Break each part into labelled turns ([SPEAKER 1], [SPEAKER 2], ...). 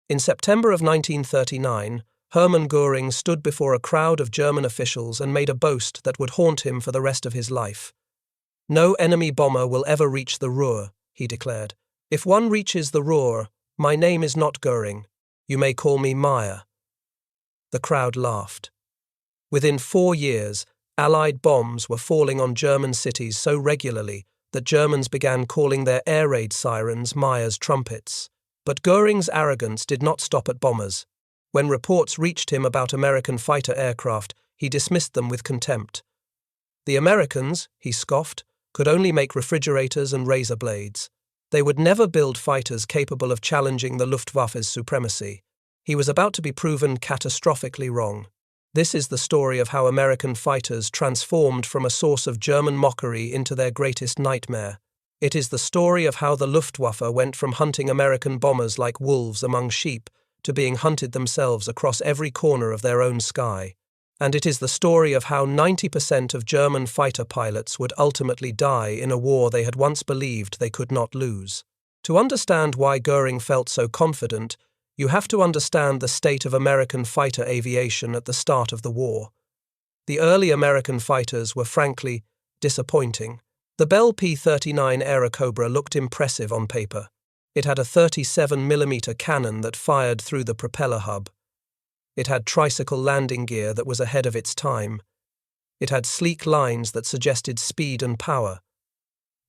[SPEAKER 1] In September of 1939, Hermann Goering stood before a crowd of German officials and made a boast that would haunt him for the rest of his life. "No enemy bomber will ever reach the Ruhr," he declared. "If one reaches the Ruhr, my name is not Goering. You may call me Meyer." The crowd laughed. Within 4 years, Allied bombs were falling on German cities so regularly that Germans began calling their air raid sirens Meyer's trumpets. But Goering's arrogance did not stop at bombers. When reports reached him about American fighter aircraft, he dismissed them with contempt. The Americans, he scoffed, could only make refrigerators and razor blades. They would never build fighters capable of challenging the Luftwaffe's supremacy. He was about to be proven catastrophically wrong. This is the story of how American fighters transformed from a source of German mockery into their greatest nightmare. It is the story of how the Luftwaffe went from hunting American bombers like wolves among sheep to being hunted themselves across every corner of their own sky. And it is the story of how 90% of German fighter pilots would ultimately die in a war they had once believed they could not lose. To understand why Goering felt so confident, you have to understand the state of American fighter aviation at the start of the war. The early American fighters were frankly disappointing. The Bell P-39 Airacobra looked impressive on paper. It had a 37mm cannon that fired through the propeller hub. It had tricycle landing gear that was ahead of its time. It had sleek lines that suggested speed and power.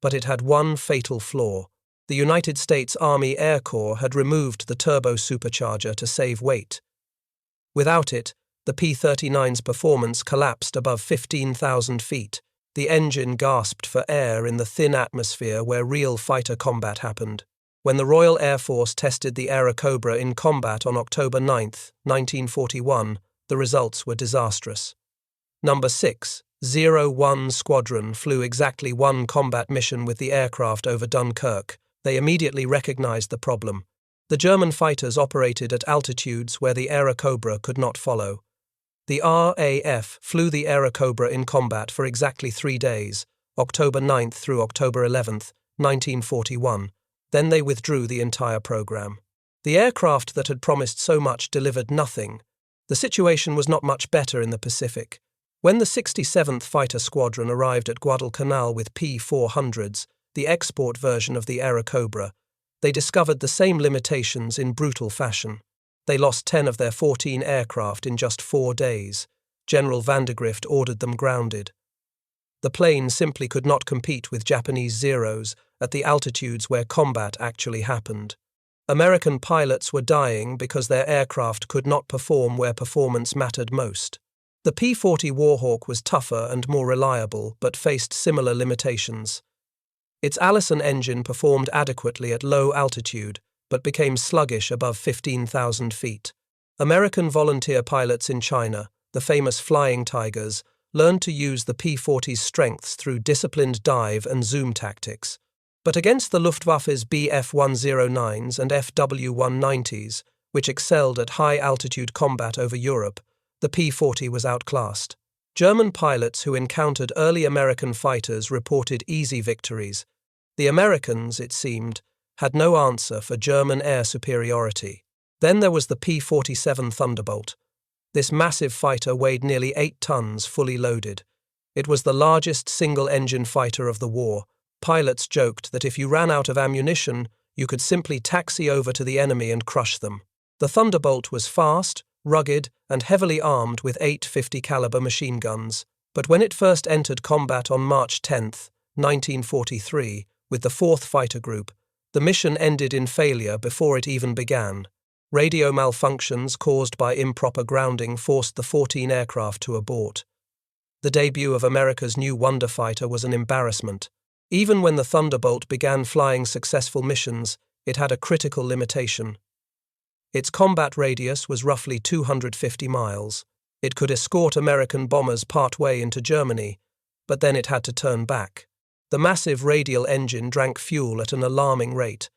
[SPEAKER 1] But it had one fatal flaw. The United States Army Air Corps had removed the turbo supercharger to save weight. Without it, the P-39's performance collapsed above 15,000 feet. The engine gasped for air in the thin atmosphere where real fighter combat happened. When the Royal Air Force tested the Airacobra in combat on October 9, 1941, the results were disastrous. Number 601 Squadron flew exactly one combat mission with the aircraft over Dunkirk. They immediately recognized the problem. The German fighters operated at altitudes where the Airacobra could not follow. The RAF flew the Airacobra in combat for exactly 3 days, October 9 through October 11, 1941. Then they withdrew the entire program. The aircraft that had promised so much delivered nothing. The situation was not much better in the Pacific. When the 67th Fighter Squadron arrived at Guadalcanal with P-400s, the export version of the Airacobra, they discovered the same limitations in brutal fashion. They lost 10 of their 14 aircraft in just 4 days. General Vandergrift ordered them grounded. The plane simply could not compete with Japanese Zeros at the altitudes where combat actually happened. American pilots were dying because their aircraft could not perform where performance mattered most. The P-40 Warhawk was tougher and more reliable, but faced similar limitations. Its Allison engine performed adequately at low altitude, but became sluggish above 15,000 feet. American volunteer pilots in China, the famous Flying Tigers, learned to use the P-40's strengths through disciplined dive and zoom tactics. But against the Luftwaffe's Bf-109s and FW-190s, which excelled at high-altitude combat over Europe, the P-40 was outclassed. German pilots who encountered early American fighters reported easy victories. The Americans, it seemed, had no answer for German air superiority. Then there was the P-47 Thunderbolt. This massive fighter weighed nearly 8 tons fully loaded. It was the largest single-engine fighter of the war. Pilots joked that if you ran out of ammunition, you could simply taxi over to the enemy and crush them. The Thunderbolt was fast, rugged, and heavily armed with 8 50-caliber machine guns. But when it first entered combat on March 10, 1943, with the 4th Fighter Group, the mission ended in failure before it even began. Radio malfunctions caused by improper grounding forced the 14 aircraft to abort. The debut of America's new wonder fighter was an embarrassment. Even when the Thunderbolt began flying successful missions, it had a critical limitation. Its combat radius was roughly 250 miles. It could escort American bombers partway into Germany, but then it had to turn back. The massive radial engine drank fuel at an alarming rate.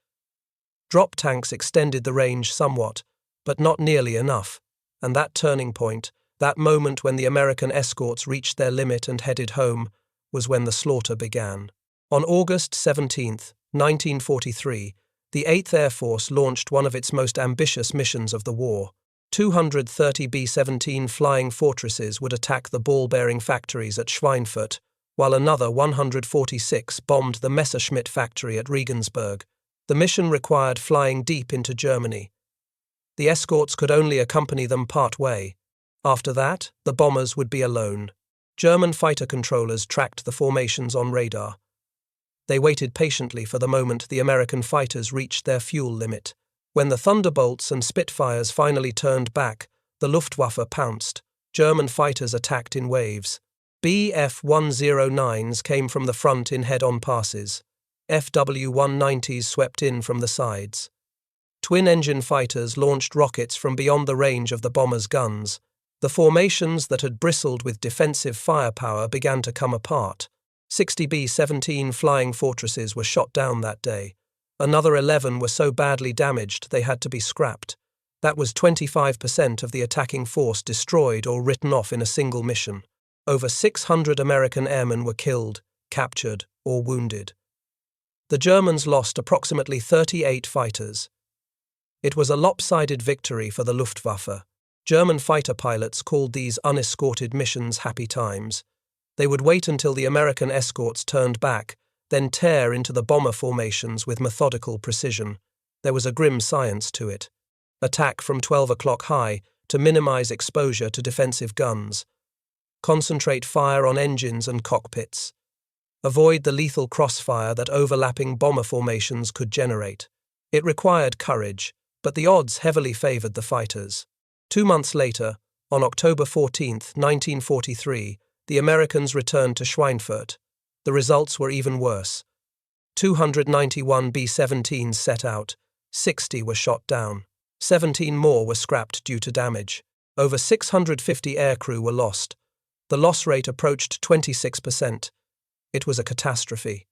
[SPEAKER 1] Drop tanks extended the range somewhat, but not nearly enough, and that turning point, that moment when the American escorts reached their limit and headed home, was when the slaughter began. On August 17, 1943, The 8th Air Force launched one of its most ambitious missions of the war. 230 B-17 Flying Fortresses would attack the ball-bearing factories at Schweinfurt, while another 146 bombed the Messerschmitt factory at Regensburg. The mission required flying deep into Germany. The escorts could only accompany them part way. After that, the bombers would be alone. German fighter controllers tracked the formations on radar. They waited patiently for the moment the American fighters reached their fuel limit. When the Thunderbolts and Spitfires finally turned back, the Luftwaffe pounced. German fighters attacked in waves. Bf-109s came from the front in head-on passes. FW-190s swept in from the sides. Twin-engine fighters launched rockets from beyond the range of the bombers' guns. The formations that had bristled with defensive firepower began to come apart. 60 B-17 Flying Fortresses were shot down that day. Another 11 were so badly damaged they had to be scrapped. That was 25% of the attacking force destroyed or written off in a single mission. Over 600 American airmen were killed, captured, or wounded. The Germans lost approximately 38 fighters. It was a lopsided victory for the Luftwaffe. German fighter pilots called these unescorted missions happy times. They would wait until the American escorts turned back, then tear into the bomber formations with methodical precision. There was a grim science to it. Attack from 12 o'clock high to minimize exposure to defensive guns. Concentrate fire on engines and cockpits. Avoid the lethal crossfire that overlapping bomber formations could generate. It required courage, but the odds heavily favored the fighters. 2 months later, on October 14, 1943, the Americans returned to Schweinfurt. The results were even worse. 291 B-17s set out, 60 were shot down. 17 more were scrapped due to damage. Over 650 aircrew were lost. The loss rate approached 26%. It was a catastrophe.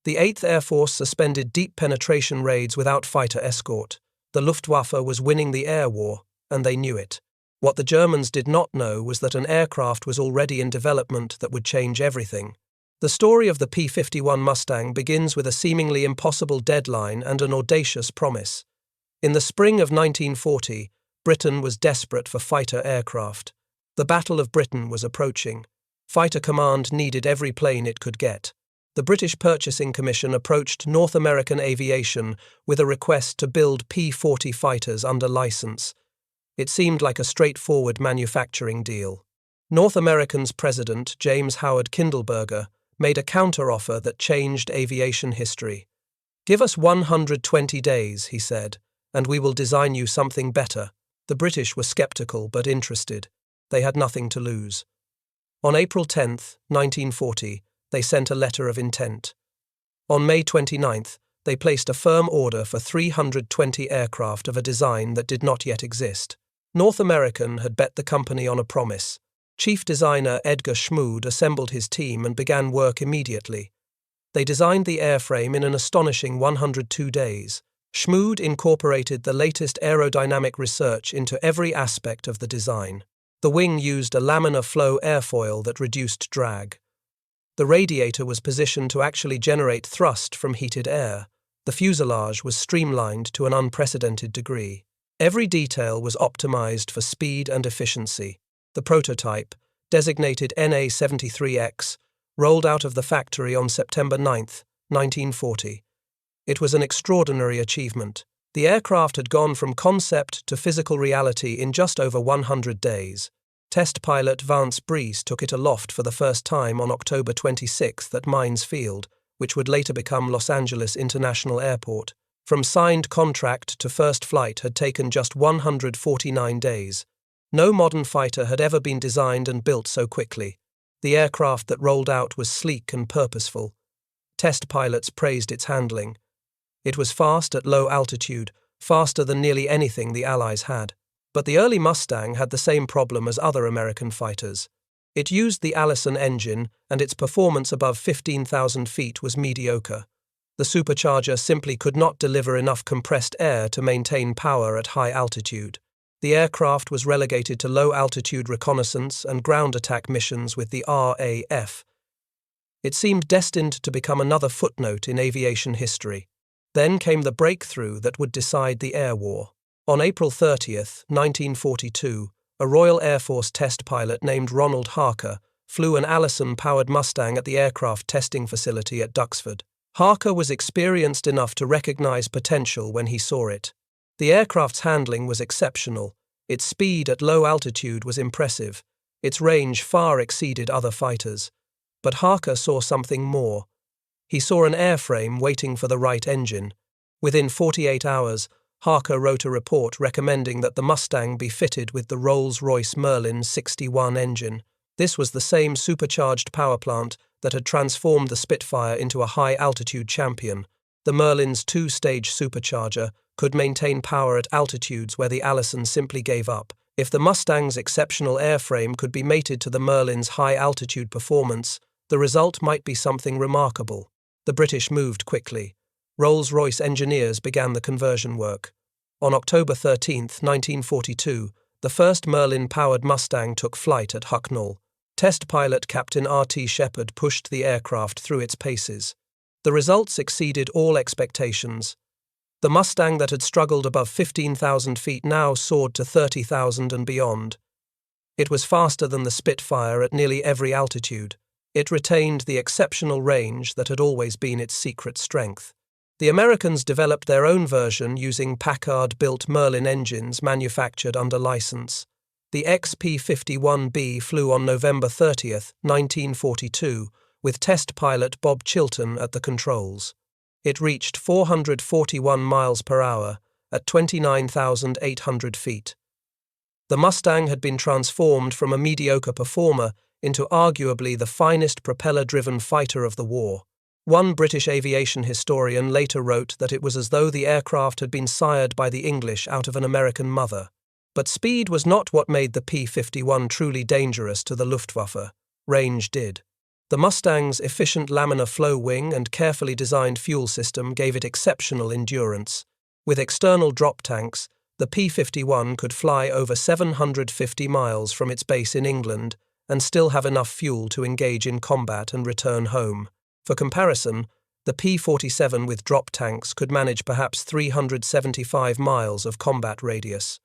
[SPEAKER 1] The 8th Air Force suspended deep penetration raids without fighter escort. The Luftwaffe was winning the air war, and they knew it. What the Germans did not know was that an aircraft was already in development that would change everything. The story of the P-51 Mustang begins with a seemingly impossible deadline and an audacious promise. In the spring of 1940, Britain was desperate for fighter aircraft. The Battle of Britain was approaching. Fighter Command needed every plane it could get. The British Purchasing Commission approached North American Aviation with a request to build P-40 fighters under license. It seemed like a straightforward manufacturing deal. North American's President, James Howard Kindleberger, made a counteroffer that changed aviation history. "Give us 120 days, he said, and we will design you something better." The British were skeptical but interested. They had nothing to lose. On April 10, 1940, they sent a letter of intent. On May 29, they placed a firm order for 320 aircraft of a design that did not yet exist. North American had bet the company on a promise. Chief designer Edgar Schmood assembled his team and began work immediately. They designed the airframe in an astonishing 102 days. Schmood incorporated the latest aerodynamic research into every aspect of the design. The wing used a laminar flow airfoil that reduced drag. The radiator was positioned to actually generate thrust from heated air. The fuselage was streamlined to an unprecedented degree. Every detail was optimized for speed and efficiency. The prototype, designated NA-73X, rolled out of the factory on September 9, 1940. It was an extraordinary achievement. The aircraft had gone from concept to physical reality in just over 100 days. Test pilot Vance Breese took it aloft for the first time on October 26 at Mines Field, which would later become Los Angeles International Airport. From signed contract to first flight had taken just 149 days. No modern fighter had ever been designed and built so quickly. The aircraft that rolled out was sleek and purposeful. Test pilots praised its handling. It was fast at low altitude, faster than nearly anything the Allies had. But the early Mustang had the same problem as other American fighters. It used the Allison engine, and its performance above 15,000 feet was mediocre. The supercharger simply could not deliver enough compressed air to maintain power at high altitude. The aircraft was relegated to low-altitude reconnaissance and ground attack missions with the RAF. It seemed destined to become another footnote in aviation history. Then came the breakthrough that would decide the air war. On April 30th, 1942, a Royal Air Force test pilot named Ronald Harker flew an Allison-powered Mustang at the aircraft testing facility at Duxford. Harker was experienced enough to recognize potential when he saw it. The aircraft's handling was exceptional, its speed at low altitude was impressive, its range far exceeded other fighters. But Harker saw something more. He saw an airframe waiting for the right engine. Within 48 hours, Harker wrote a report recommending that the Mustang be fitted with the Rolls-Royce Merlin 61 engine. This was the same supercharged power plant that had transformed the Spitfire into a high-altitude champion. The Merlin's two-stage supercharger could maintain power at altitudes where the Allison simply gave up. If the Mustang's exceptional airframe could be mated to the Merlin's high-altitude performance, the result might be something remarkable. The British moved quickly. Rolls-Royce engineers began the conversion work. On October 13, 1942, the first Merlin-powered Mustang took flight at Hucknall. Test pilot Captain R.T. Shepard pushed the aircraft through its paces. The results exceeded all expectations. The Mustang that had struggled above 15,000 feet now soared to 30,000 and beyond. It was faster than the Spitfire at nearly every altitude. It retained the exceptional range that had always been its secret strength. The Americans developed their own version using Packard-built Merlin engines manufactured under license. The P-51B flew on November 30, 1942, with test pilot Bob Chilton at the controls. It reached 441 miles per hour at 29,800 feet. The Mustang had been transformed from a mediocre performer into arguably the finest propeller-driven fighter of the war. One British aviation historian later wrote that it was as though the aircraft had been sired by the English out of an American mother. But speed was not what made the P-51 truly dangerous to the Luftwaffe. Range did. The Mustang's efficient laminar flow wing and carefully designed fuel system gave it exceptional endurance. With external drop tanks, the P-51 could fly over 750 miles from its base in England and still have enough fuel to engage in combat and return home. For comparison, the P-47 with drop tanks could manage perhaps 375 miles of combat radius.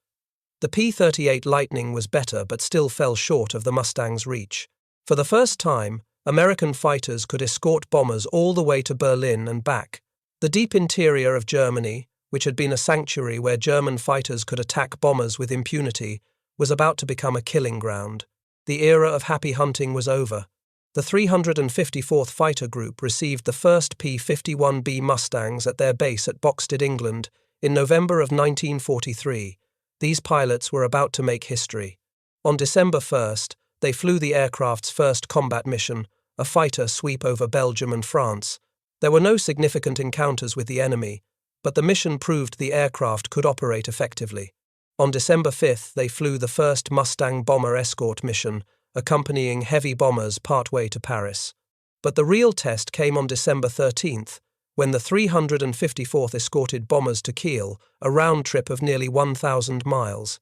[SPEAKER 1] The P-38 Lightning was better but still fell short of the Mustang's reach. For the first time, American fighters could escort bombers all the way to Berlin and back. The deep interior of Germany, which had been a sanctuary where German fighters could attack bombers with impunity, was about to become a killing ground. The era of happy hunting was over. The 354th Fighter Group received the first P-51B Mustangs at their base at Boxted, England, in November of 1943. These pilots were about to make history. On December 1st, they flew the aircraft's first combat mission, a fighter sweep over Belgium and France. There were no significant encounters with the enemy, but the mission proved the aircraft could operate effectively. On December 5th, they flew the first Mustang bomber escort mission, accompanying heavy bombers partway to Paris. But the real test came on December 13th, when the 354th escorted bombers to Kiel, a round trip of nearly 1,000 miles.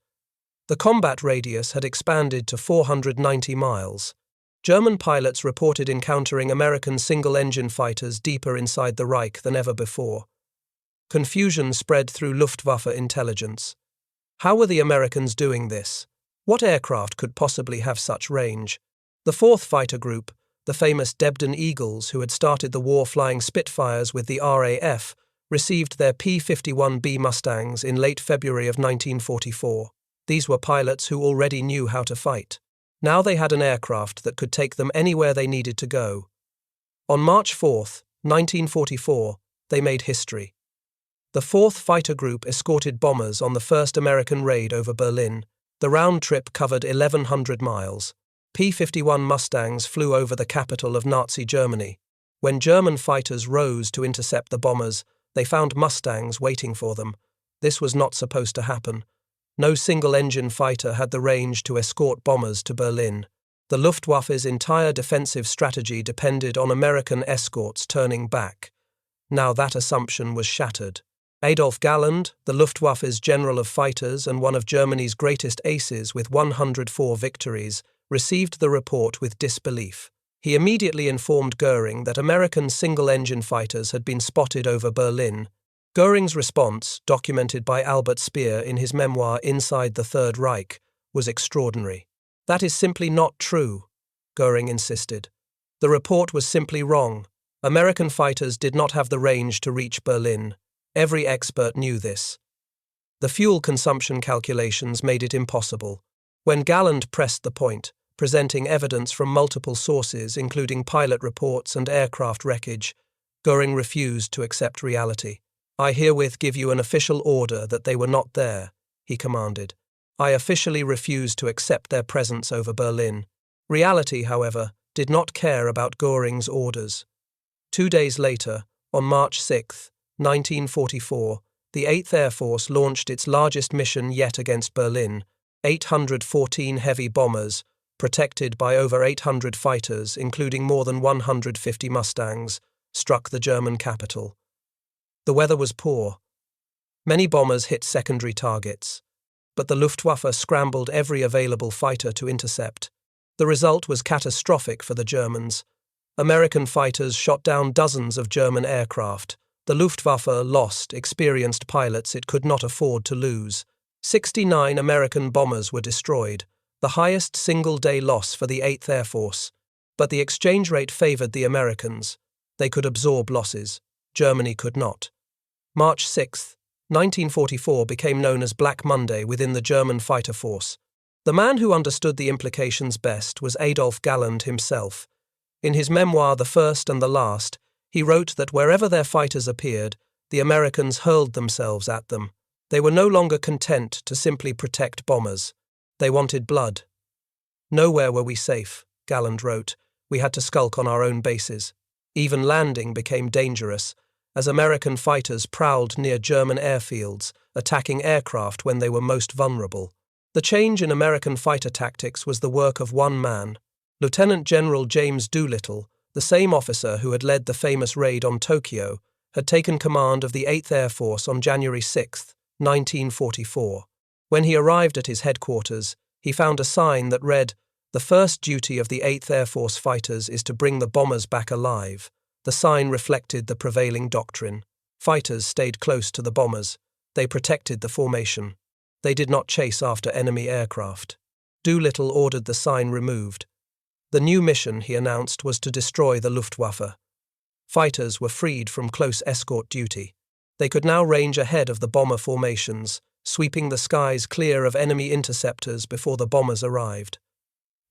[SPEAKER 1] The combat radius had expanded to 490 miles. German pilots reported encountering American single-engine fighters deeper inside the Reich than ever before. Confusion spread through Luftwaffe intelligence. How were the Americans doing this? What aircraft could possibly have such range? The 4th Fighter Group, the famous Debden Eagles who had started the war flying Spitfires with the RAF, received their P-51B Mustangs in late February of 1944. These were pilots who already knew how to fight. Now they had an aircraft that could take them anywhere they needed to go. On March 4, 1944, they made history. The 4th Fighter Group escorted bombers on the first American raid over Berlin. The round trip covered 1,100 miles. P-51 Mustangs flew over the capital of Nazi Germany. When German fighters rose to intercept the bombers, they found Mustangs waiting for them. This was not supposed to happen. No single-engine fighter had the range to escort bombers to Berlin. The Luftwaffe's entire defensive strategy depended on American escorts turning back. Now that assumption was shattered. Adolf Galland, the Luftwaffe's general of fighters and one of Germany's greatest aces with 104 victories, received the report with disbelief. He immediately informed Goering that American single-engine fighters had been spotted over Berlin. Goering's response, documented by Albert Speer in his memoir Inside the Third Reich, was extraordinary. "That is simply not true," Goering insisted. "The report was simply wrong. American fighters did not have the range to reach Berlin. Every expert knew this. The fuel consumption calculations made it impossible." When Galland pressed the point, presenting evidence from multiple sources including pilot reports and aircraft wreckage, Goering refused to accept reality. "I herewith give you an official order that they were not there," he commanded. "I officially refuse to accept their presence over Berlin." Reality, however, did not care about Goering's orders. 2 days later, on March 6, 1944, the 8th Air Force launched its largest mission yet against Berlin. 814 heavy bombers, protected by over 800 fighters, including more than 150 Mustangs, struck the German capital. The weather was poor. Many bombers hit secondary targets, but the Luftwaffe scrambled every available fighter to intercept. The result was catastrophic for the Germans. American fighters shot down dozens of German aircraft. The Luftwaffe lost experienced pilots it could not afford to lose. 69 American bombers were destroyed, the highest single-day loss for the 8th Air Force. But the exchange rate favored the Americans. They could absorb losses. Germany could not. March 6, 1944 became known as Black Monday within the German fighter force. The man who understood the implications best was Adolf Galland himself. In his memoir The First and the Last, he wrote that wherever their fighters appeared, the Americans hurled themselves at them. They were no longer content to simply protect bombers. They wanted blood. "Nowhere were we safe," Galland wrote. "We had to skulk on our own bases. Even landing became dangerous, as American fighters prowled near German airfields, attacking aircraft when they were most vulnerable." The change in American fighter tactics was the work of one man. Lieutenant General James Doolittle, the same officer who had led the famous raid on Tokyo, had taken command of the 8th Air Force on January 6, 1944. When he arrived at his headquarters, he found a sign that read, "The first duty of the 8th Air Force fighters is to bring the bombers back alive." The sign reflected the prevailing doctrine. Fighters stayed close to the bombers. They protected the formation. They did not chase after enemy aircraft. Doolittle ordered the sign removed. The new mission, he announced, was to destroy the Luftwaffe. Fighters were freed from close escort duty. They could now range ahead of the bomber formations, sweeping the skies clear of enemy interceptors before the bombers arrived.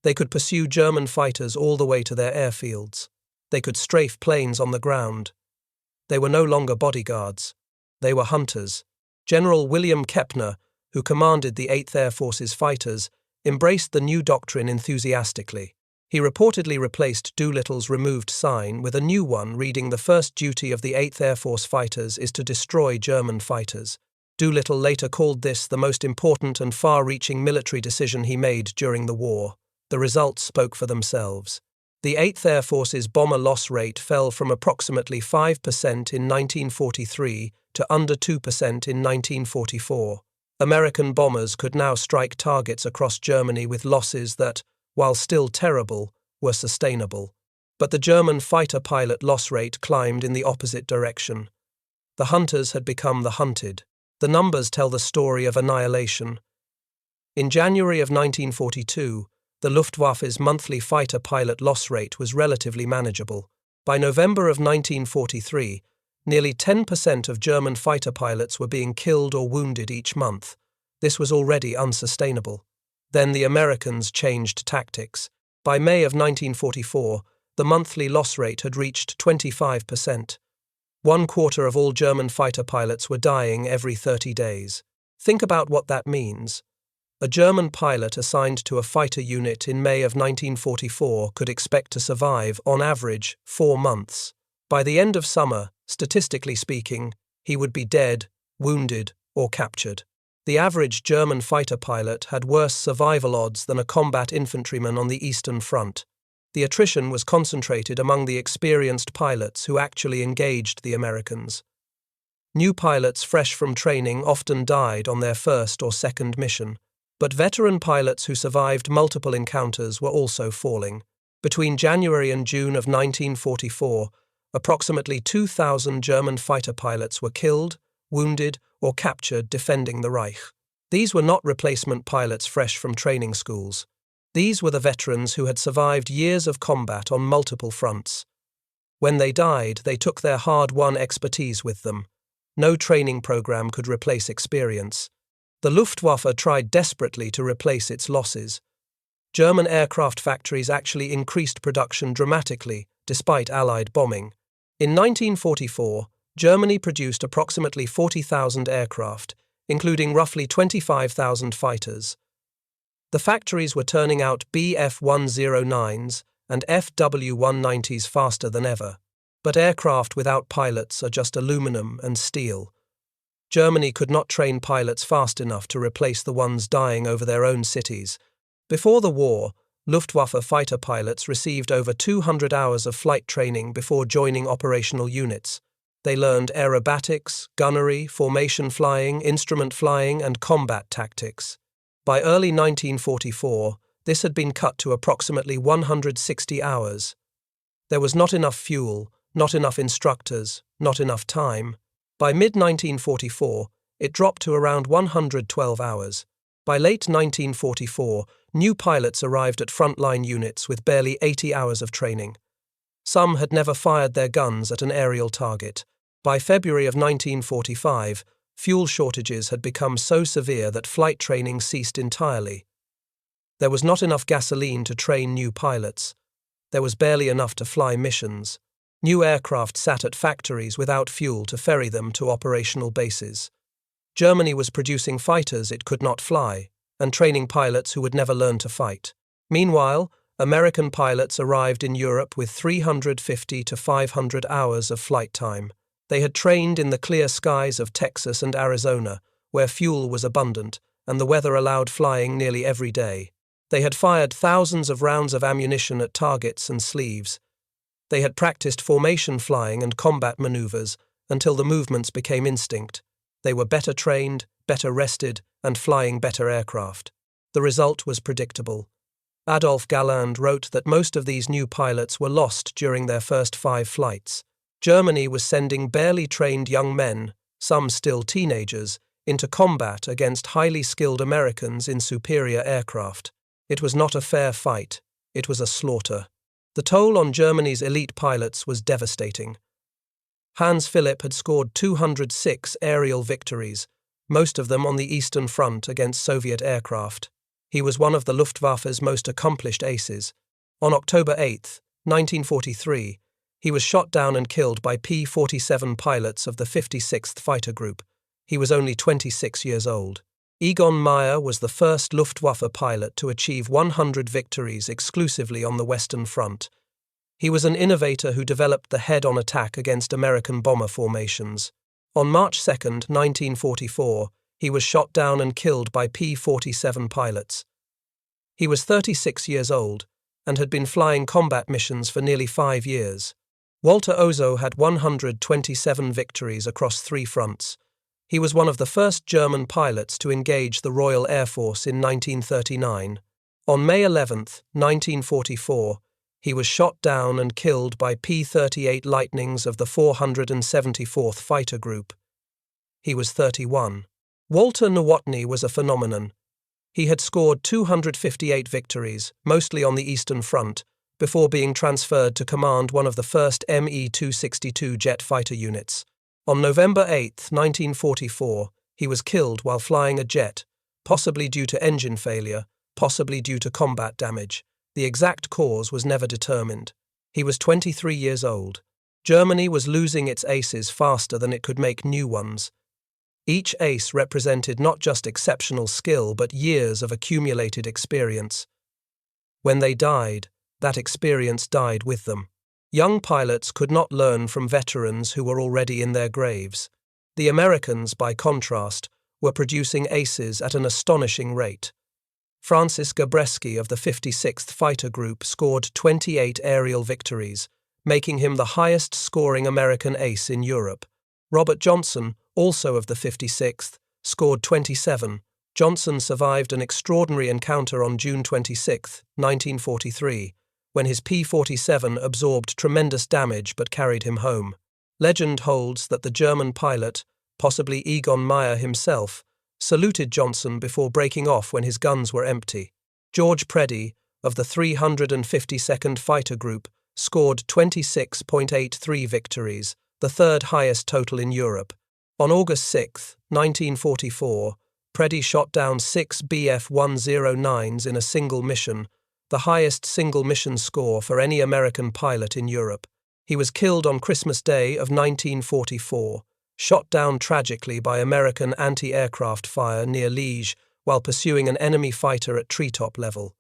[SPEAKER 1] They could pursue German fighters all the way to their airfields. They could strafe planes on the ground. They were no longer bodyguards. They were hunters. General William Kepner, who commanded the 8th Air Force's fighters, embraced the new doctrine enthusiastically. He reportedly replaced Doolittle's removed sign with a new one reading, "The first duty of the 8th Air Force fighters is to destroy German fighters." Doolittle later called this the most important and far-reaching military decision he made during the war. The results spoke for themselves. The 8th Air Force's bomber loss rate fell from approximately 5% in 1943 to under 2% in 1944. American bombers could now strike targets across Germany with losses that, while still terrible, were sustainable. But the German fighter pilot loss rate climbed in the opposite direction. The hunters had become the hunted. The numbers tell the story of annihilation. In January of 1942, the Luftwaffe's monthly fighter pilot loss rate was relatively manageable. By November of 1943, nearly 10% of German fighter pilots were being killed or wounded each month. This was already unsustainable. Then the Americans changed tactics. By May of 1944, the monthly loss rate had reached 25%. 1/4 of all German fighter pilots were dying every 30 days. Think about what that means. A German pilot assigned to a fighter unit in May of 1944 could expect to survive, on average, 4 months. By the end of summer, statistically speaking, he would be dead, wounded, or captured. The average German fighter pilot had worse survival odds than a combat infantryman on the Eastern Front. The attrition was concentrated among the experienced pilots who actually engaged the Americans. New pilots fresh from training often died on their first or second mission, but veteran pilots who survived multiple encounters were also falling. Between January and June of 1944, approximately 2,000 German fighter pilots were killed, wounded, or captured defending the Reich. These were not replacement pilots fresh from training schools. These were the veterans who had survived years of combat on multiple fronts. When they died, they took their hard-won expertise with them. No training program could replace experience. The Luftwaffe tried desperately to replace its losses. German aircraft factories actually increased production dramatically, despite Allied bombing. In 1944, Germany produced approximately 40,000 aircraft, including roughly 25,000 fighters. The factories were turning out Bf-109s and Fw-190s faster than ever. But aircraft without pilots are just aluminum and steel. Germany could not train pilots fast enough to replace the ones dying over their own cities. Before the war, Luftwaffe fighter pilots received over 200 hours of flight training before joining operational units. They learned aerobatics, gunnery, formation flying, instrument flying, and combat tactics. By early 1944, this had been cut to approximately 160 hours. There was not enough fuel, not enough instructors, not enough time. By mid-1944, it dropped to around 112 hours. By late 1944, new pilots arrived at frontline units with barely 80 hours of training. Some had never fired their guns at an aerial target. By February of 1945, fuel shortages had become so severe that flight training ceased entirely. There was not enough gasoline to train new pilots. There was barely enough to fly missions. New aircraft sat at factories without fuel to ferry them to operational bases. Germany was producing fighters it could not fly, and training pilots who would never learn to fight. Meanwhile, American pilots arrived in Europe with 350 to 500 hours of flight time. They had trained in the clear skies of Texas and Arizona, where fuel was abundant, and the weather allowed flying nearly every day. They had fired thousands of rounds of ammunition at targets and sleeves. They had practiced formation flying and combat maneuvers until the movements became instinct. They were better trained, better rested, and flying better aircraft. The result was predictable. Adolf Galland wrote that most of these new pilots were lost during their first 5 flights. Germany was sending barely trained young men, some still teenagers, into combat against highly skilled Americans in superior aircraft. It was not a fair fight. It was a slaughter. The toll on Germany's elite pilots was devastating. Hans Philipp had scored 206 aerial victories, most of them on the Eastern Front against Soviet aircraft. He was one of the Luftwaffe's most accomplished aces. On October 8, 1943, he was shot down and killed by P-47 pilots of the 56th Fighter Group. He was only 26 years old. Egon Meyer was the first Luftwaffe pilot to achieve 100 victories exclusively on the Western Front. He was an innovator who developed the head-on attack against American bomber formations. On March 2, 1944, he was shot down and killed by P-47 pilots. He was 36 years old and had been flying combat missions for nearly 5 years. Walter Ozow had 127 victories across 3 fronts. He was one of the first German pilots to engage the Royal Air Force in 1939. On May 11, 1944, he was shot down and killed by P-38 Lightnings of the 474th Fighter Group. He was 31. Walter Nowotny was a phenomenon. He had scored 258 victories, mostly on the Eastern Front, before being transferred to command one of the first Me-262 jet fighter units. On November 8, 1944, he was killed while flying a jet, possibly due to engine failure, possibly due to combat damage. The exact cause was never determined. He was 23 years old. Germany was losing its aces faster than it could make new ones. Each ace represented not just exceptional skill but years of accumulated experience. When they died, that experience died with them. Young pilots could not learn from veterans who were already in their graves. The Americans, by contrast, were producing aces at an astonishing rate. Francis Gabreski of the 56th Fighter Group scored 28 aerial victories, making him the highest-scoring American ace in Europe. Robert Johnson, also of the 56th, scored 27. Johnson survived an extraordinary encounter on June 26, 1943, when his P-47 absorbed tremendous damage but carried him home. Legend holds that the German pilot, possibly Egon Meyer himself, saluted Johnson before breaking off when his guns were empty. George Preddy, of the 352nd Fighter Group, scored 26.83 victories, the third highest total in Europe. On August 6, 1944, Preddy shot down 6 Bf-109s in a single mission, the highest single mission score for any American pilot in Europe. He was killed on Christmas Day of 1944, shot down tragically by American anti-aircraft fire near Liege while pursuing an enemy fighter at treetop level.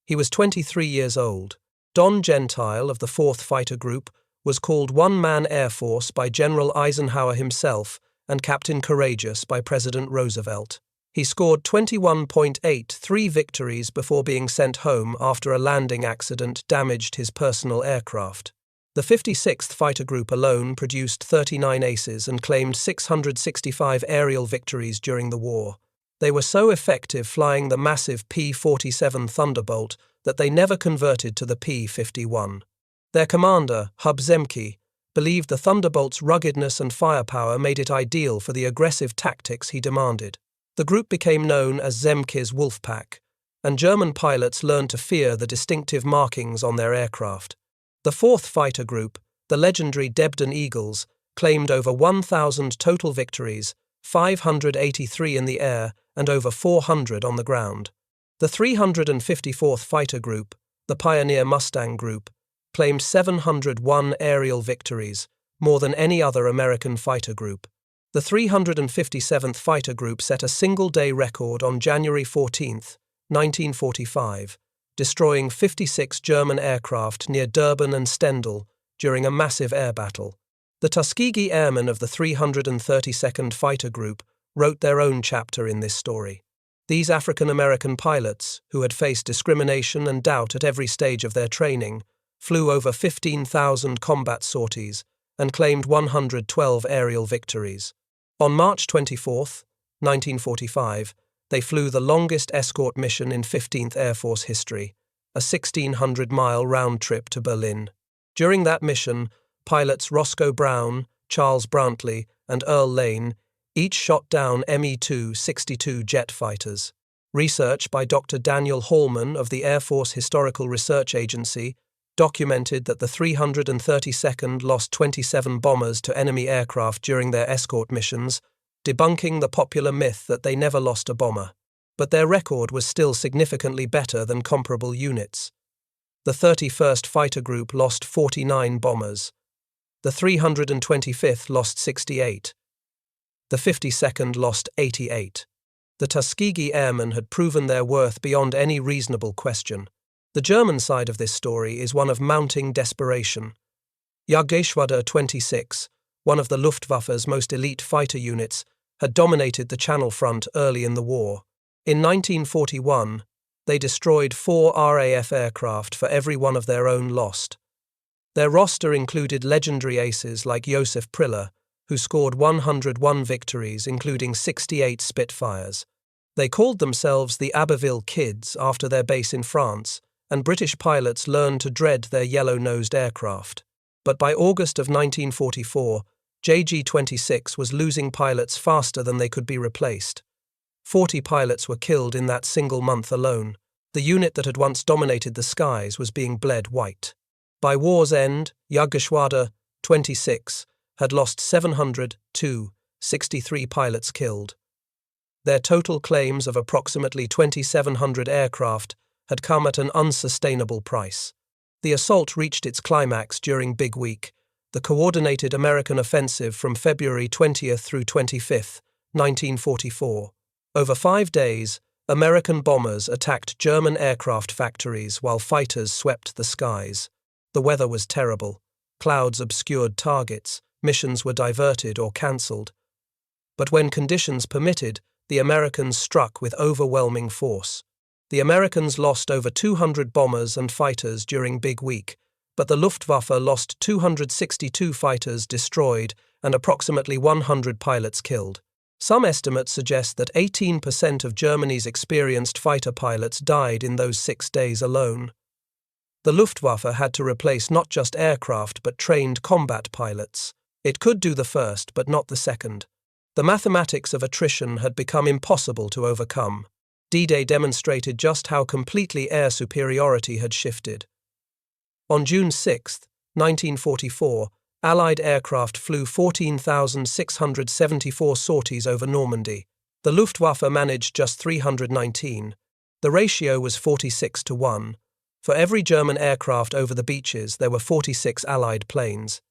[SPEAKER 1] He was 23 years old. Don Gentile of the 4th Fighter Group was called One-Man Air Force by General Eisenhower himself and Captain Courageous by President Roosevelt. He scored 21.83 victories before being sent home after a landing accident damaged his personal aircraft. The 56th Fighter Group alone produced 39 aces and claimed 665 aerial victories during the war. They were so effective flying the massive P-47 Thunderbolt that they never converted to the P-51. Their commander, Hub Zemke, believed the Thunderbolt's ruggedness and firepower made it ideal for the aggressive tactics he demanded. The group became known as Zemke's Wolfpack, and German pilots learned to fear the distinctive markings on their aircraft. The 4th Fighter Group, the legendary Debden Eagles, claimed over 1,000 total victories, 583 in the air and over 400 on the ground. The 354th Fighter Group, the Pioneer Mustang Group, claimed 701 aerial victories, more than any other American fighter group. The 357th Fighter Group set a single-day record on January 14, 1945, destroying 56 German aircraft near Durban and Stendal during a massive air battle. The Tuskegee Airmen of the 332nd Fighter Group wrote their own chapter in this story. These African-American pilots, who had faced discrimination and doubt at every stage of their training, flew over 15,000 combat sorties and claimed 112 aerial victories. On March 24, 1945, they flew the longest escort mission in 15th Air Force history, a 1,600-mile round trip to Berlin. During that mission, pilots Roscoe Brown, Charles Brantley, and Earl Lane each shot down Me-2 jet fighters. Research by Dr. Daniel Hallman of the Air Force Historical Research Agency documented that the 332nd lost 27 bombers to enemy aircraft during their escort missions, debunking the popular myth that they never lost a bomber. But their record was still significantly better than comparable units. The 31st Fighter Group lost 49 bombers. The 325th lost 68. The 52nd lost 88. The Tuskegee Airmen had proven their worth beyond any reasonable question. The German side of this story is one of mounting desperation. Jagdgeschwader 26, one of the Luftwaffe's most elite fighter units, had dominated the Channel Front early in the war. In 1941, they destroyed 4 RAF aircraft for every one of their own lost. Their roster included legendary aces like Josef Priller, who scored 101 victories, including 68 Spitfires. They called themselves the Abbeville Kids after their base in France, and British pilots learned to dread their yellow-nosed aircraft. But by August of 1944, JG-26 was losing pilots faster than they could be replaced. 40 pilots were killed in that single month alone. The unit that had once dominated the skies was being bled white. By war's end, Jagdgeschwader 26 had lost 63 pilots killed. Their total claims of approximately 2,700 aircraft had come at an unsustainable price. The assault reached its climax during Big Week, the coordinated American offensive from February 20th through 25th, 1944. Over 5 days, American bombers attacked German aircraft factories while fighters swept the skies. The weather was terrible. Clouds obscured targets, missions were diverted or cancelled. But when conditions permitted, the Americans struck with overwhelming force. The Americans lost over 200 bombers and fighters during Big Week, but the Luftwaffe lost 262 fighters destroyed and approximately 100 pilots killed. Some estimates suggest that 18% of Germany's experienced fighter pilots died in those 6 days alone. The Luftwaffe had to replace not just aircraft but trained combat pilots. It could do the first but not the second. The mathematics of attrition had become impossible to overcome. D-Day demonstrated just how completely air superiority had shifted. On June 6, 1944, Allied aircraft flew 14,674 sorties over Normandy. The Luftwaffe managed just 319. The ratio was 46-1. For every German aircraft over the beaches, there were 46 Allied planes.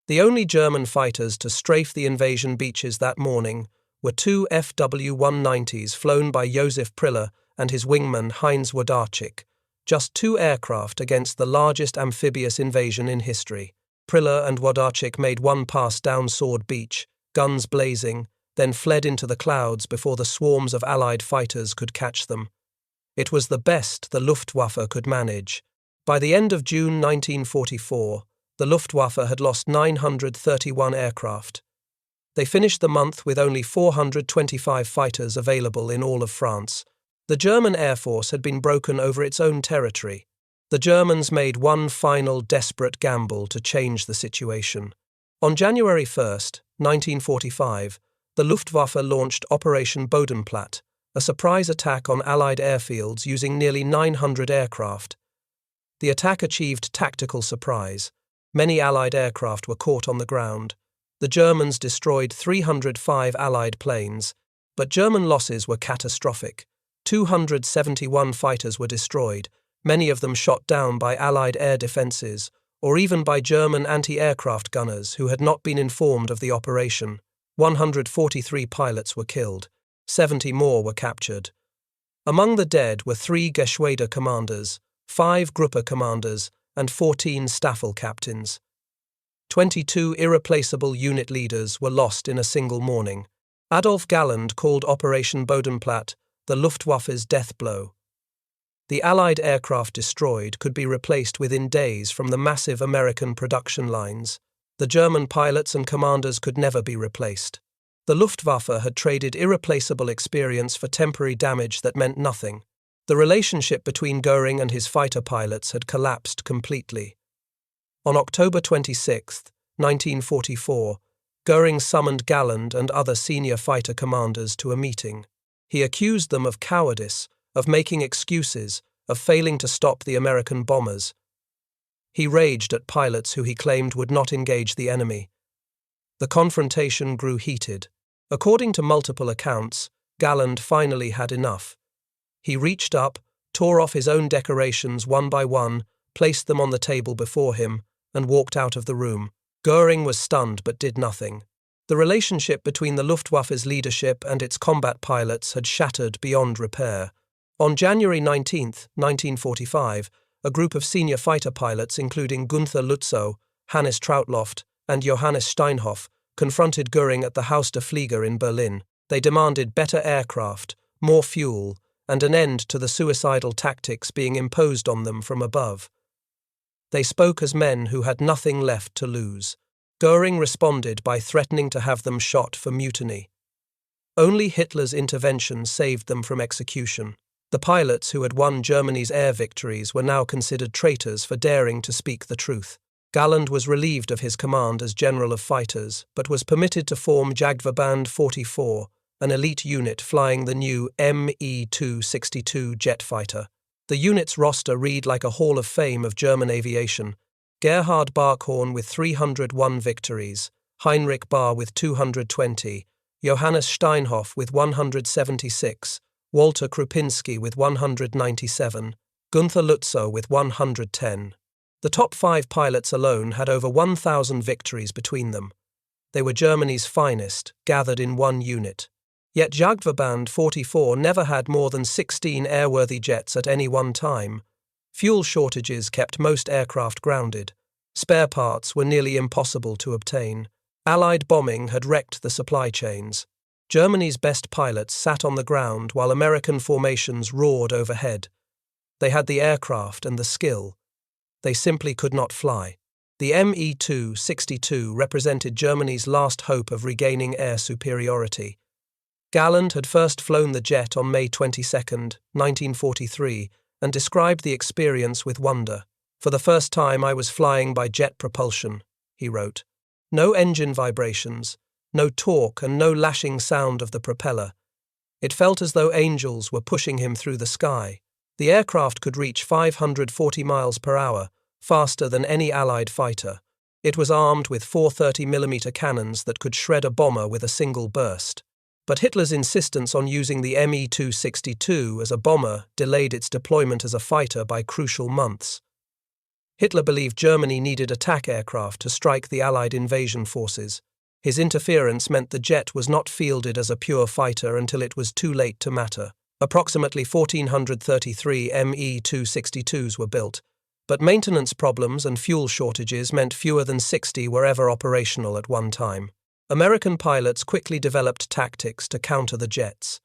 [SPEAKER 1] The only German fighters to strafe the invasion beaches that morning were two FW-190s flown by Josef Priller and his wingman Heinz Włodarczyk, just two aircraft against the largest amphibious invasion in history. Priller and Włodarczyk made one pass down Sword Beach, guns blazing, then fled into the clouds before the swarms of Allied fighters could catch them. It was the best the Luftwaffe could manage. By the end of June 1944, the Luftwaffe had lost 931 aircraft. They finished the month with only 425 fighters available in all of France. The German Air Force had been broken over its own territory. The Germans made one final desperate gamble to change the situation. On January 1, 1945, the Luftwaffe launched Operation Bodenplatte, a surprise attack on Allied airfields using nearly 900 aircraft. The attack achieved tactical surprise. Many Allied aircraft were caught on the ground. The Germans destroyed 305 Allied planes, but German losses were catastrophic. 271 fighters were destroyed, many of them shot down by Allied air defenses, or even by German anti-aircraft gunners who had not been informed of the operation. 143 pilots were killed. 70 more were captured. Among the dead were 3 Geschwader commanders, 5 Gruppe commanders, and 14 Staffel captains. 22 irreplaceable unit leaders were lost in a single morning. Adolf Galland called Operation Bodenplatte the Luftwaffe's death blow. The Allied aircraft destroyed could be replaced within days from the massive American production lines. The German pilots and commanders could never be replaced. The Luftwaffe had traded irreplaceable experience for temporary damage that meant nothing. The relationship between Goering and his fighter pilots had collapsed completely. On October 26, 1944, Goering summoned Galland and other senior fighter commanders to a meeting. He accused them of cowardice, of making excuses, of failing to stop the American bombers. He raged at pilots who he claimed would not engage the enemy. The confrontation grew heated. According to multiple accounts, Galland finally had enough. He reached up, tore off his own decorations one by one, placed them on the table before him, and walked out of the room. Goering was stunned but did nothing. The relationship between the Luftwaffe's leadership and its combat pilots had shattered beyond repair. On January 19, 1945, a group of senior fighter pilots including Gunther Lutzow, Hannes Trautloft, and Johannes Steinhoff confronted Goering at the Haus der Flieger in Berlin. They demanded better aircraft, more fuel, and an end to the suicidal tactics being imposed on them from above. They spoke as men who had nothing left to lose. Goering responded by threatening to have them shot for mutiny. Only Hitler's intervention saved them from execution. The pilots who had won Germany's air victories were now considered traitors for daring to speak the truth. Galland was relieved of his command as General of Fighters, but was permitted to form Jagdverband 44, an elite unit flying the new Me-262 jet fighter. The unit's roster read like a hall of fame of German aviation. Gerhard Barkhorn with 301 victories, Heinrich Bahr with 220, Johannes Steinhoff with 176, Walter Krupinski with 197, Gunther Lutzow with 110. The top 5 pilots alone had over 1,000 victories between them. They were Germany's finest, gathered in one unit. Yet Jagdverband 44 never had more than 16 airworthy jets at any one time. Fuel shortages kept most aircraft grounded. Spare parts were nearly impossible to obtain. Allied bombing had wrecked the supply chains. Germany's best pilots sat on the ground while American formations roared overhead. They had the aircraft and the skill. They simply could not fly. The Me-262 represented Germany's last hope of regaining air superiority. Galland had first flown the jet on May 22, 1943, and described the experience with wonder. "For the first time I was flying by jet propulsion," he wrote. "No engine vibrations, No torque and no lashing sound of the propeller. It felt as though angels were pushing him through the sky. The aircraft could reach 540 miles per hour, faster than any Allied fighter. It was armed with 430mm cannons that could shred a bomber with a single burst. But Hitler's insistence on using the Me-262 as a bomber delayed its deployment as a fighter by crucial months. Hitler believed Germany needed attack aircraft to strike the Allied invasion forces. His interference meant the jet was not fielded as a pure fighter until it was too late to matter. Approximately 1,433 Me-262s were built, but maintenance problems and fuel shortages meant fewer than 60 were ever operational at one time. American pilots quickly developed tactics to counter the jets.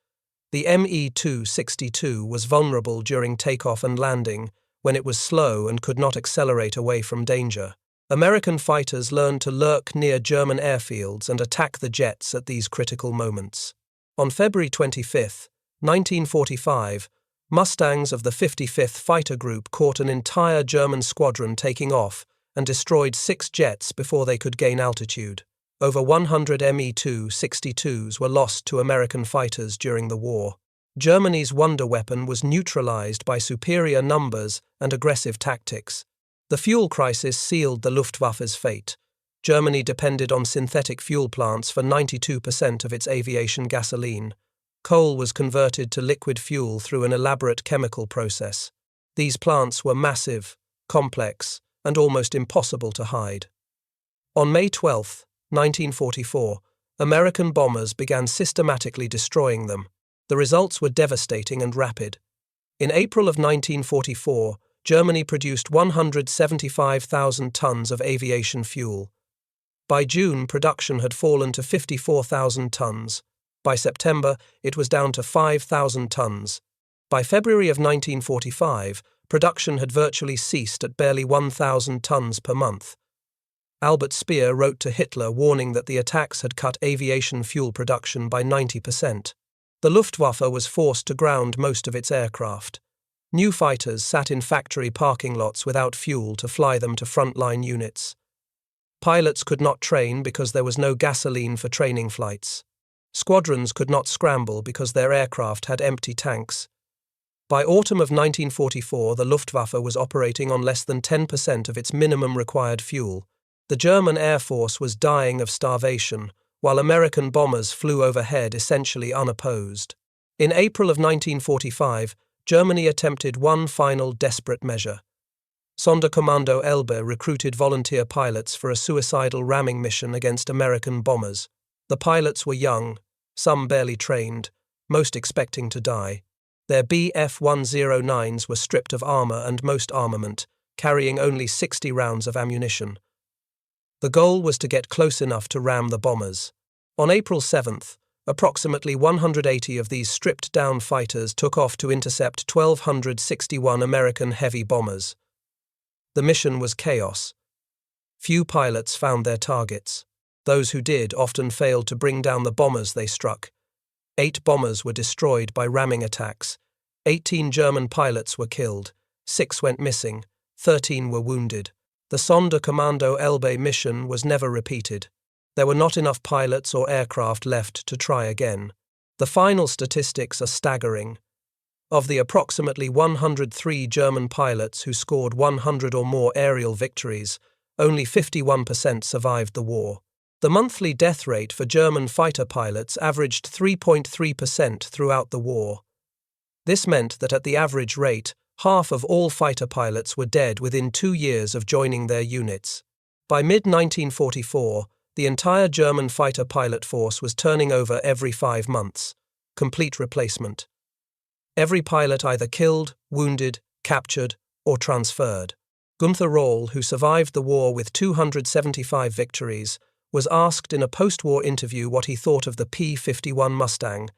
[SPEAKER 1] The Me-262 was vulnerable during takeoff and landing, when it was slow and could not accelerate away from danger. American fighters learned to lurk near German airfields and attack the jets at these critical moments. On February 25, 1945, Mustangs of the 55th Fighter Group caught an entire German squadron taking off and destroyed 6 jets before they could gain altitude. Over 100 Me-262s were lost to American fighters during the war. Germany's wonder weapon was neutralized by superior numbers and aggressive tactics. The fuel crisis sealed the Luftwaffe's fate. Germany depended on synthetic fuel plants for 92% of its aviation gasoline. Coal was converted to liquid fuel through an elaborate chemical process. These plants were massive, complex, and almost impossible to hide. On May 12, 1944, American bombers began systematically destroying them. The results were devastating and rapid. In April of 1944, Germany produced 175,000 tons of aviation fuel. By June, production had fallen to 54,000 tons. By September, it was down to 5,000 tons. By February of 1945, production had virtually ceased at barely 1,000 tons per month. Albert Speer wrote to Hitler warning that the attacks had cut aviation fuel production by 90%. The Luftwaffe was forced to ground most of its aircraft. New fighters sat in factory parking lots without fuel to fly them to frontline units. Pilots could not train because there was no gasoline for training flights. Squadrons could not scramble because their aircraft had empty tanks. By autumn of 1944, the Luftwaffe was operating on less than 10% of its minimum required fuel. The German Air Force was dying of starvation, while American bombers flew overhead essentially unopposed. In April of 1945, Germany attempted one final desperate measure. Sonderkommando Elbe recruited volunteer pilots for a suicidal ramming mission against American bombers. The pilots were young, some barely trained, most expecting to die. Their Bf-109s were stripped of armor and most armament, carrying only 60 rounds of ammunition. The goal was to get close enough to ram the bombers. On April 7th, approximately 180 of these stripped-down fighters took off to intercept 1,261 American heavy bombers. The mission was chaos. Few pilots found their targets. Those who did often failed to bring down the bombers they struck. 8 bombers were destroyed by ramming attacks. 18 German pilots were killed. 6 went missing. 13 were wounded. The Sonderkommando Elbe mission was never repeated. There were not enough pilots or aircraft left to try again. The final statistics are staggering. Of the approximately 103 German pilots who scored 100 or more aerial victories, only 51% survived the war. The monthly death rate for German fighter pilots averaged 3.3% throughout the war. This meant that at the average rate, half of all fighter pilots were dead within 2 years of joining their units. By mid-1944, the entire German fighter pilot force was turning over every 5 months. Complete replacement. Every pilot either killed, wounded, captured, or transferred. Gunther Rall, who survived the war with 275 victories, was asked in a post-war interview what he thought of the P-51 Mustang.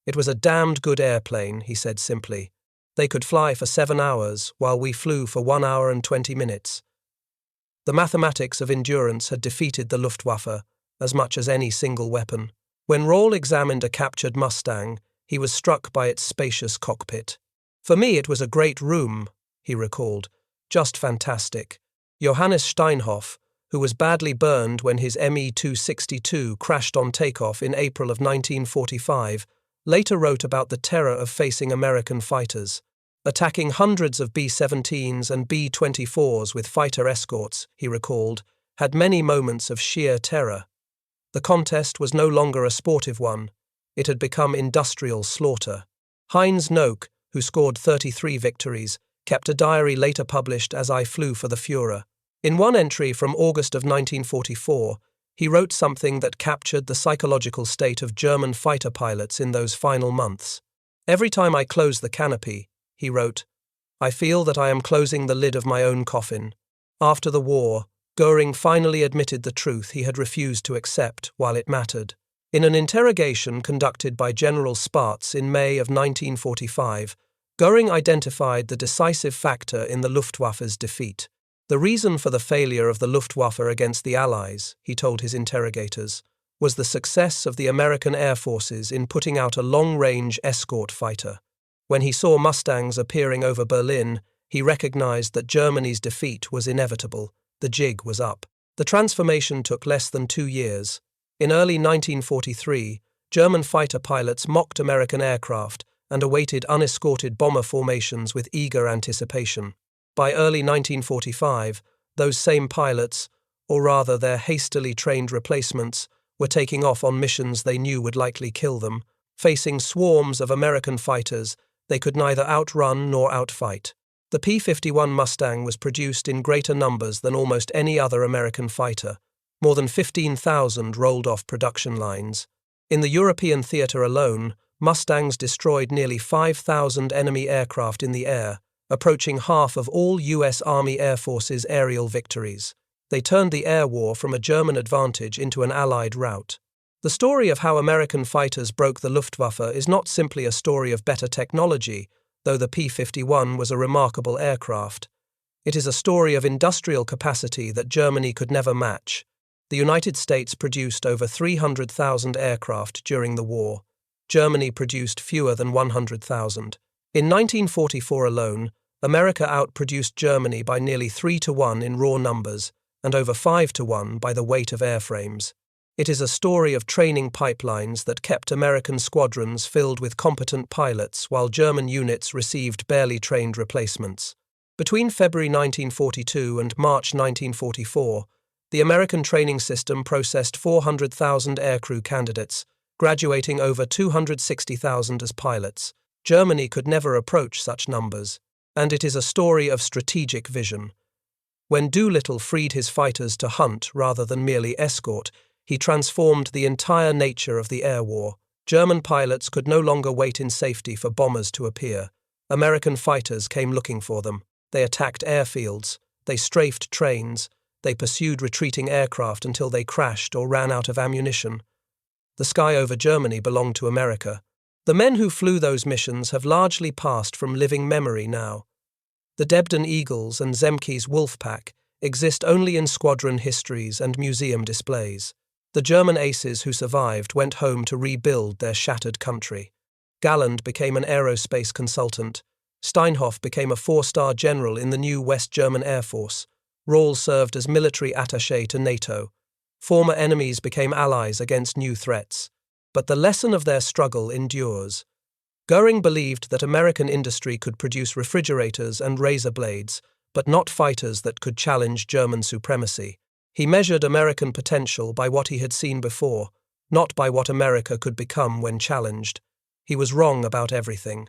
[SPEAKER 1] "It was a damned good airplane," he said simply. "They could fly for 7 hours, while we flew for 1 hour and 20 minutes. The mathematics of endurance had defeated the Luftwaffe as much as any single weapon. When Rall examined a captured Mustang, he was struck by its spacious cockpit. "For me it was a great room," he recalled. "Just fantastic." Johannes Steinhoff, who was badly burned when his Me-262 crashed on takeoff in April of 1945, later wrote about the terror of facing American fighters. Attacking hundreds of B-17s and B-24s with fighter escorts, he recalled, had many moments of sheer terror. The contest was no longer a sportive one. It had become industrial slaughter. Heinz Noack, who scored 33 victories, kept a diary later published as I Flew for the Führer. In one entry from August of 1944, he wrote something that captured the psychological state of German fighter pilots in those final months. "Every time I close the canopy," he wrote, "I feel that I am closing the lid of my own coffin." After the war, Goering finally admitted the truth he had refused to accept while it mattered. In an interrogation conducted by General Spaatz in May of 1945, Goering identified the decisive factor in the Luftwaffe's defeat. The reason for the failure of the Luftwaffe against the Allies, he told his interrogators, was the success of the American Air Forces in putting out a long-range escort fighter. When he saw Mustangs appearing over Berlin, he recognized that Germany's defeat was inevitable. The jig was up. The transformation took less than 2 years. In early 1943, German fighter pilots mocked American aircraft and awaited unescorted bomber formations with eager anticipation. By early 1945, those same pilots, or rather their hastily trained replacements, were taking off on missions they knew would likely kill them. Facing swarms of American fighters, they could neither outrun nor outfight. The P-51 Mustang was produced in greater numbers than almost any other American fighter. More than 15,000 rolled off production lines. In the European theater alone, Mustangs destroyed nearly 5,000 enemy aircraft in the air, approaching half of all U.S. Army Air Force's aerial victories. They turned the air war from a German advantage into an Allied rout. The story of how American fighters broke the Luftwaffe is not simply a story of better technology, though the P-51 was a remarkable aircraft. It is a story of industrial capacity that Germany could never match. The United States produced over 300,000 aircraft during the war. Germany produced fewer than 100,000. In 1944 alone, America outproduced Germany by nearly 3-1 in raw numbers and over 5-1 by the weight of airframes. It is a story of training pipelines that kept American squadrons filled with competent pilots while German units received barely trained replacements. Between February 1942 and March 1944, the American training system processed 400,000 aircrew candidates, graduating over 260,000 as pilots. Germany could never approach such numbers, and it is a story of strategic vision. When Doolittle freed his fighters to hunt rather than merely escort, he transformed the entire nature of the air war. German pilots could no longer wait in safety for bombers to appear. American fighters came looking for them. They attacked airfields. They strafed trains. They pursued retreating aircraft until they crashed or ran out of ammunition. The sky over Germany belonged to America. The men who flew those missions have largely passed from living memory now. The Debden Eagles and Zemke's Wolfpack exist only in squadron histories and museum displays. The German aces who survived went home to rebuild their shattered country. Galland became an aerospace consultant. Steinhoff became a 4-star general in the new West German Air Force. Rall served as military attaché to NATO. Former enemies became allies against new threats. But the lesson of their struggle endures. Goering believed that American industry could produce refrigerators and razor blades, but not fighters that could challenge German supremacy. He measured American potential by what he had seen before, not by what America could become when challenged. He was wrong about everything.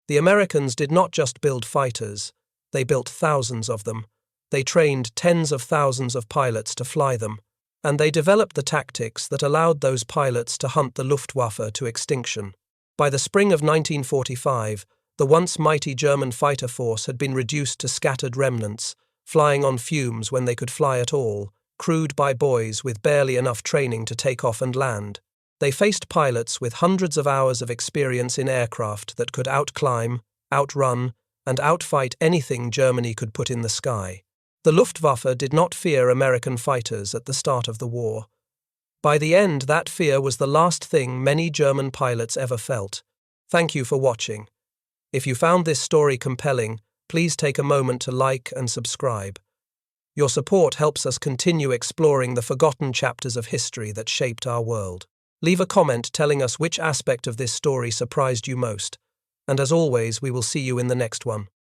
[SPEAKER 1] The Americans did not just build fighters, they built thousands of them. They trained tens of thousands of pilots to fly them, and they developed the tactics that allowed those pilots to hunt the Luftwaffe to extinction. By the spring of 1945, the once mighty German fighter force had been reduced to scattered remnants, flying on fumes when they could fly at all, crewed by boys with barely enough training to take off and land. They faced pilots with hundreds of hours of experience in aircraft that could outclimb, outrun, and outfight anything Germany could put in the sky. The Luftwaffe did not fear American fighters at the start of the war. By the end, that fear was the last thing many German pilots ever felt. Thank you for watching. If you found this story compelling, please take a moment to like and subscribe. Your support helps us continue exploring the forgotten chapters of history that shaped our world. Leave a comment telling us which aspect of this story surprised you most, and as always, we will see you in the next one.